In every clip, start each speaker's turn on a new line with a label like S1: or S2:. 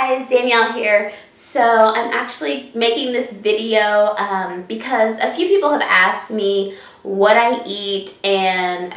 S1: guys, Danielle here. So I'm actually making this video because a few people have asked me what I eat and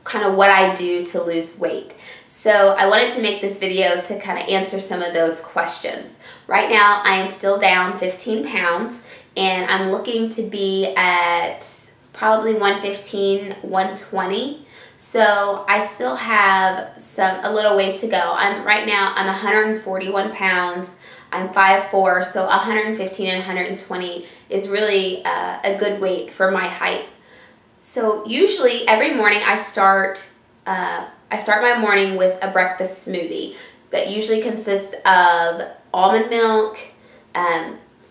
S1: kind of what I do to lose weight. So I wanted to make this video to kind of answer some of those questions. Right now I am still down 15 pounds and I'm looking to be at probably 115, 120. So I still have a little ways to go. Right now I'm 141 pounds. I'm 5'4", so 115 and 120 is really a good weight for my height. So usually every morning I start my morning with a breakfast smoothie that usually consists of almond milk,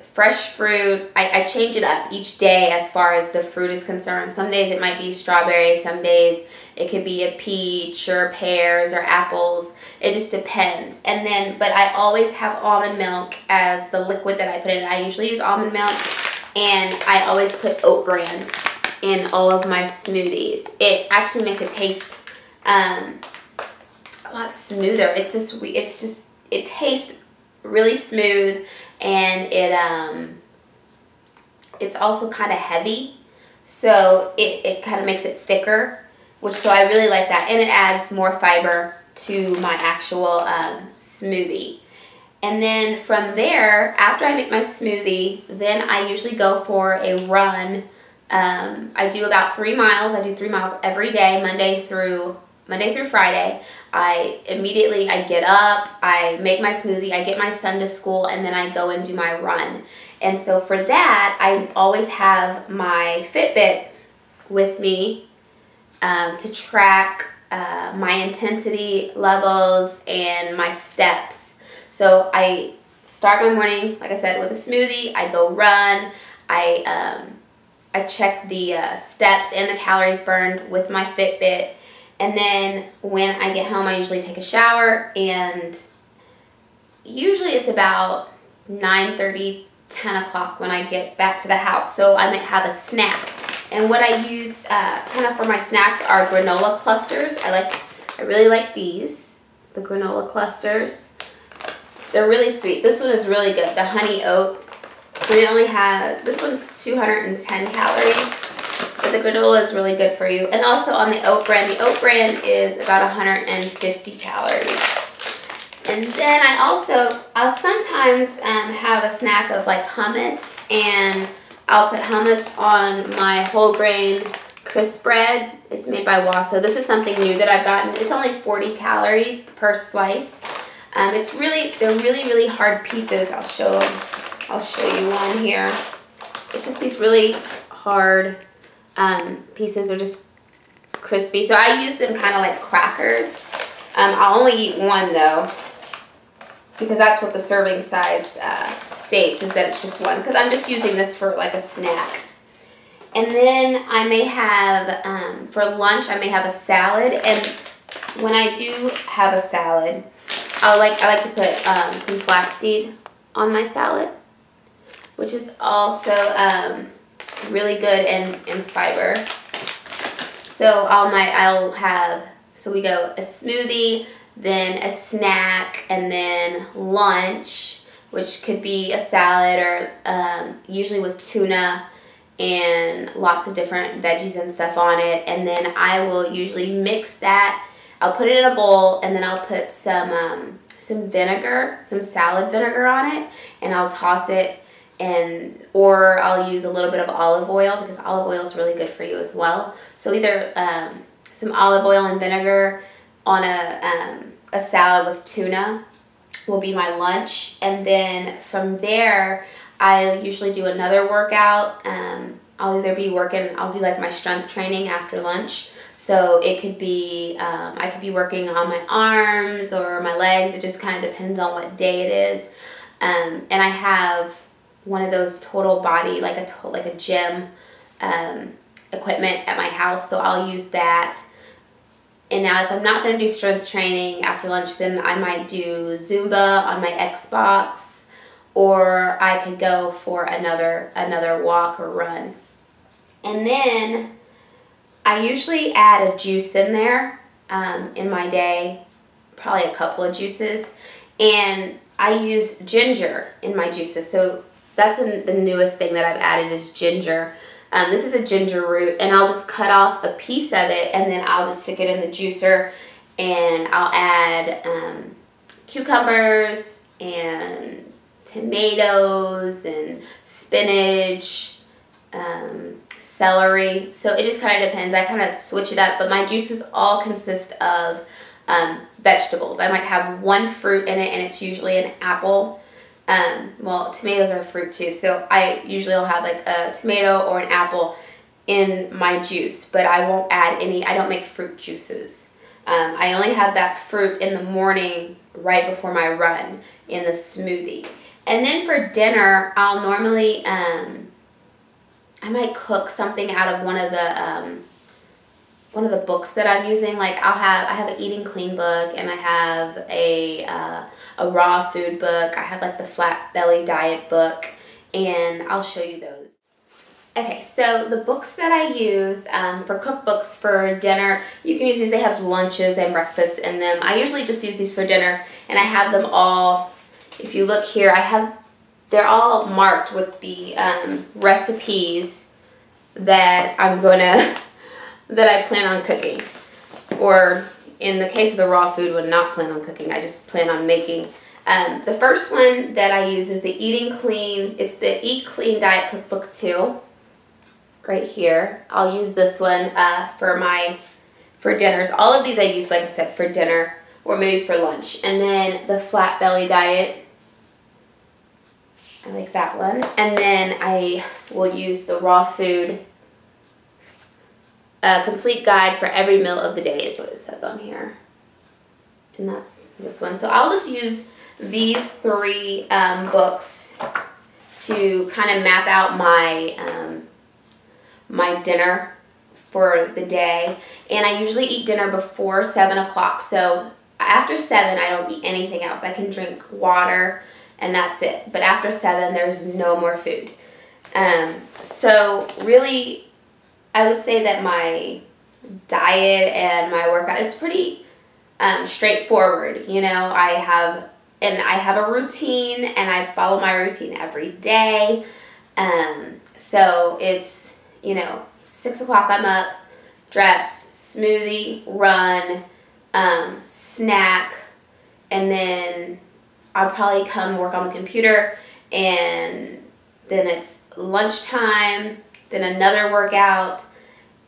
S1: fresh fruit. I change it up each day as far as the fruit is concerned. Some days it might be strawberry, some days it could be a peach or pears or apples. It just depends. And then, but I always have almond milk as the liquid that I put in. I usually use almond milk, and I always put Oat Bran in all of my smoothies. It actually makes it taste a lot smoother. It's just it tastes really smooth, and it's also kind of heavy, so it kind of makes it thicker, so I really like that, and it adds more fiber to my actual smoothie. And then from there, after I make my smoothie, then I usually go for a run. I do about 3 miles. I do 3 miles every day, Monday through Friday. I get up, I make my smoothie, I get my son to school, and then I go and do my run. And so for that, I always have my Fitbit with me to track my intensity levels and my steps. So I start my morning, like I said, with a smoothie. I go run. I check the steps and the calories burned with my Fitbit. And then when I get home, I usually take a shower, and usually it's about 9:30, 10 o'clock when I get back to the house. So I might have a snack. And what I use kind of for my snacks are granola clusters. I really like these, the granola clusters. They're really sweet. This one is really good, the honey oat. This one's 210 calories. But the granola is really good for you. And also on the oat bran is about 150 calories. And then I'll sometimes have a snack of like hummus, and I'll put hummus on my whole grain crisp bread. It's made by Wasa. This is something new that I've gotten. It's only 40 calories per slice. They're really hard pieces. I'll show you one here. It's just these really hard pieces. Are just crispy, so I use them kind of like crackers. I'll only eat one though, because that's what the serving size states, is that it's just one, because I'm just using this for like a snack. And then I may have for lunch I may have a salad, and when I do have a salad, I like to put some flaxseed on my salad, which is also really good and fiber. So we go a smoothie, then a snack, and then lunch, which could be a salad or usually with tuna and lots of different veggies and stuff on it. And then I will usually mix that. I'll put it in a bowl, and then I'll put some vinegar, some salad vinegar on it, and I'll toss it. Or I'll use a little bit of olive oil, because olive oil is really good for you as well. So either some olive oil and vinegar on a salad with tuna will be my lunch. And then from there, I usually do another workout. I'll do like my strength training after lunch. So it could be, I could be working on my arms or my legs. It just kind of depends on what day it is. And I have one of those total body, like a gym equipment at my house, so I'll use that. And now if I'm not going to do strength training after lunch, then I might do Zumba on my Xbox, or I could go for another walk or run. And then I usually add a juice in there in my day, probably a couple of juices. And I use ginger in my juices. So that's the newest thing that I've added is ginger. This is a ginger root, and I'll just cut off a piece of it, and then I'll just stick it in the juicer, and I'll add cucumbers and tomatoes and spinach, celery. So it just kind of depends. I kind of switch it up, but my juices all consist of vegetables. I might have one fruit in it, and it's usually an apple. Well, tomatoes are a fruit too, so I usually will have like a tomato or an apple in my juice, but I won't add any. I don't make fruit juices. I only have that fruit in the morning right before my run in the smoothie. And then for dinner, I'll normally, I might cook something out of one of the books that I'm using. Like I have an Eating Clean book, and I have a raw food book. I have like the Flat Belly Diet book, and I'll show you those. Okay, so the books that I use for cookbooks for dinner, you can use these. They have lunches and breakfasts in them. I usually just use these for dinner, and I have them all. If you look here, they're all marked with the recipes that that I plan on cooking. Or in the case of the raw food, would not plan on cooking. I just plan on making. The first one that I use is the Eating Clean. It's the Eat Clean Diet Cookbook 2. Right here. I'll use this one for dinners. All of these I use, like I said, for dinner or maybe for lunch. And then the Flat Belly Diet. I like that one. And then I will use the Raw Food Complete Guide for Every Meal of the Day is what it says on here. And that's this one. So I'll just use these three books to kind of map out my my dinner for the day. And I usually eat dinner before 7 o'clock. So after 7, I don't eat anything else. I can drink water and that's it. But after 7, there's no more food. So really, I would say that my diet and my workout, it's pretty straightforward. You know, I have a routine, and I follow my routine every day. So it's, you know, 6 o'clock I'm up, dressed, smoothie, run, snack, and then I'll probably come work on the computer, and then it's lunchtime, then another workout,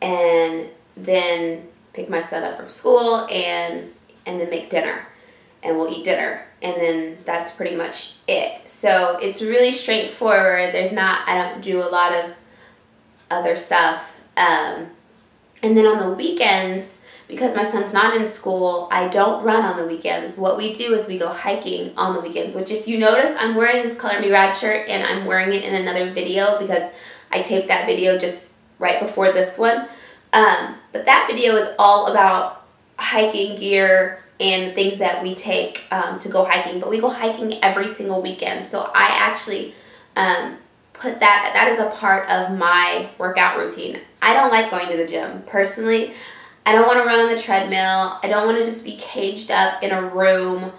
S1: and then pick my son up from school, and then make dinner, and we'll eat dinner, and then that's pretty much it. So it's really straightforward. I don't do a lot of other stuff. And then on the weekends, because my son's not in school, I don't run on the weekends. What we do is we go hiking on the weekends, which if you notice, I'm wearing this Color Me Rad shirt, and I'm wearing it in another video because I taped that video just right before this one. But that video is all about hiking gear and things that we take to go hiking. But we go hiking every single weekend. So I actually put that is a part of my workout routine. I don't like going to the gym. Personally, I don't want to run on the treadmill. I don't want to just be caged up in a room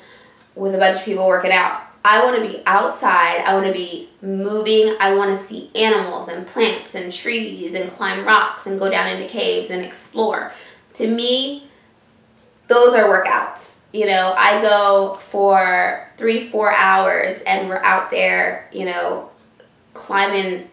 S1: with a bunch of people working out. I want to be outside. I want to be moving. I want to see animals and plants and trees and climb rocks and go down into caves and explore. To me, those are workouts. You know, I go for 3-4 hours, and we're out there, you know, climbing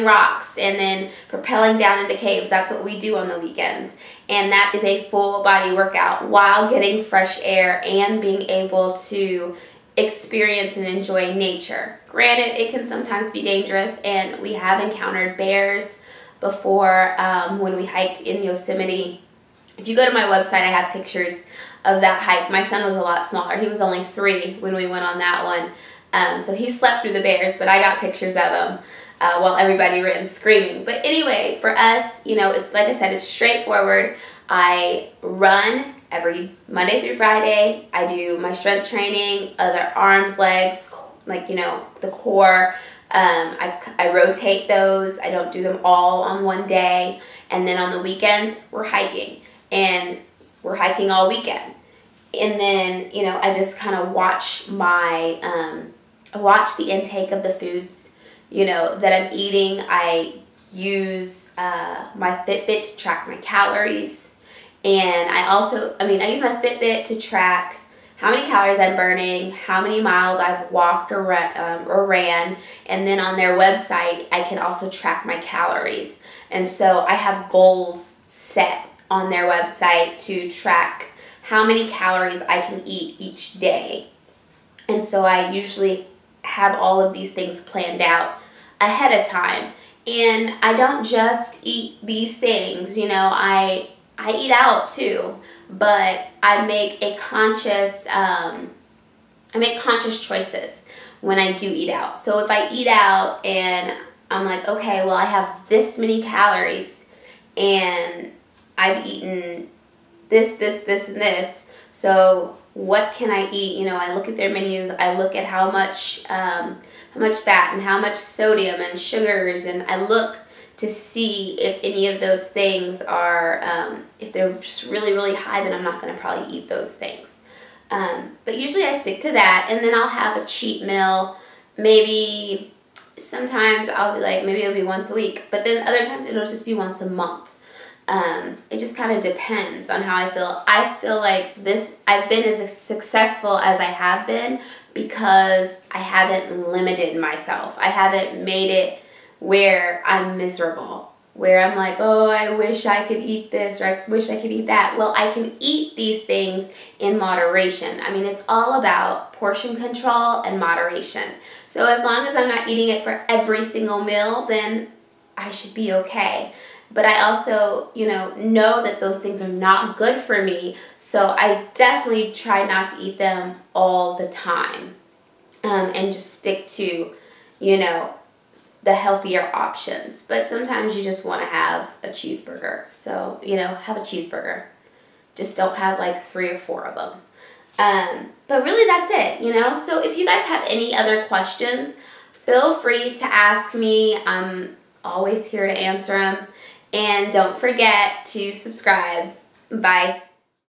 S1: rocks and then propelling down into caves. That's what we do on the weekends. And that is a full body workout while getting fresh air and being able to experience and enjoy nature. Granted, it can sometimes be dangerous, and we have encountered bears before when we hiked in Yosemite. If you go to my website, I have pictures of that hike. My son was a lot smaller. He was only 3 when we went on that one. So he slept through the bears, but I got pictures of him while everybody ran screaming. But anyway, for us, you know, it's like I said, it's straightforward. I run every Monday through Friday. I do my strength training, other arms, legs, like, you know, the core. I rotate those. I don't do them all on one day. And then on the weekends, we're hiking. And we're hiking all weekend. And then, you know, I just kind of watch my, watch the intake of the foods, you know, that I'm eating. I use my Fitbit to track my calories. And I also, I use my Fitbit to track how many calories I'm burning, how many miles I've walked or ran. And then on their website, I can also track my calories. And so I have goals set on their website to track how many calories I can eat each day. And so I usually have all of these things planned out ahead of time. And I don't just eat these things, you know, I eat out too, but I make a conscious, conscious choices when I do eat out. So if I eat out and I'm like, okay, well, I have this many calories and I've eaten this, and this. So what can I eat? You know, I look at their menus. I look at how much fat and how much sodium and sugars, and I look to see if any of those things are, if they're just really, really high, then I'm not going to probably eat those things. But usually I stick to that, and then I'll have a cheat meal. Maybe sometimes I'll be like, maybe it'll be once a week, but then other times it'll just be once a month. It just kind of depends on how I feel. I feel like I've been as successful as I have been because I haven't limited myself. I haven't made it where I'm miserable, where I'm like, oh, I wish I could eat this, or I wish I could eat that. Well, I can eat these things in moderation. I mean, it's all about portion control and moderation. So as long as I'm not eating it for every single meal, then I should be okay. But I also, you know that those things are not good for me, so I definitely try not to eat them all the time, and just stick to, you know, the healthier options. But sometimes you just want to have a cheeseburger, so, you know, have a cheeseburger. Just don't have like 3 or 4 of them. But really that's it, you know. So if you guys have any other questions, feel free to ask me. I'm always here to answer them. And don't forget to subscribe. Bye.